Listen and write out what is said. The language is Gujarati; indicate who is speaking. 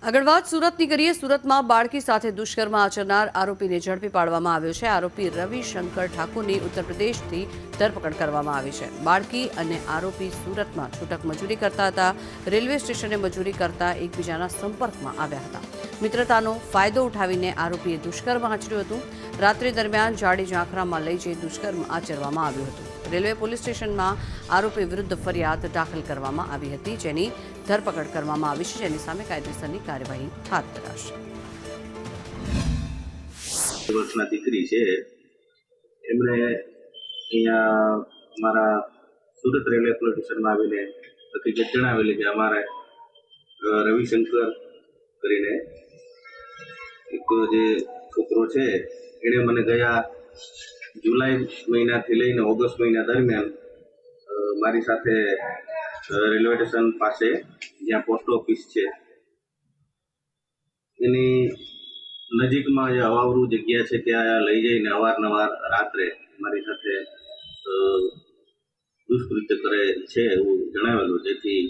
Speaker 1: આગળ વાત સુરતની કરીએ। સુરતમાં બાળકી સાથે દુષ્કર્મ આચરનાર આરોપીને ઝડપી પાડવામાં આવ્યો છે। આરોપી રવિશંકર ઠાકુરની ઉત્તર પ્રદેશથી ધરપકડ કરવામાં આવી છે। બાળકી અને આરોપી સુરતમાં છૂટક મજૂરી કરતા હતા। રેલવે સ્ટેશને મજૂરી કરતા એકબીજાના સંપર્કમાં આવ્યા હતા। મિત્રતાનો ફાયદો ઉઠાવીને આરોપીએ દુષ્કર્મ આચર્યું હતું। રાત્રિ દરમિયાન જાડી ઝાંખરામાં લઈ જઈ દુષ્કર્મ આચરવામાં આવ્યું હતું। રેલવે પોલીસ સ્ટેશનમાં આરોપી વિરુદ્ધ ફરિયાદ દાખલ કરવામાં આવી હતી, જેની ધરપકડ કરવામાં આવી છે, જેની સામે કાયદેસરની કાર્યવાહી હાથ ધરાશે।
Speaker 2: વર્ષના દીકરી છે, એમણે અહીંયા અમારા સુરત રેલવે પોલીસ સ્ટેશનમાં આવીને હકીકત જણાવેલી કે અમારે રવિશંકર કરીને એક જે છોકરો છે, એણે મને ગયા જુલાઈ મહિનાથી લઈને ઓગસ્ટ મહિના દરમિયાન મારી સાથે રેલવે સ્ટેશન પાસે જ્યાં પોસ્ટ ઓફિસ છે એની નજીકમાં જે અવાવરું જગ્યા છે ત્યાં લઈ જઈને અવારનવાર રાત્રે મારી સાથે દુષ્કૃત્ય કરે છે એવું જણાવેલું, જેથી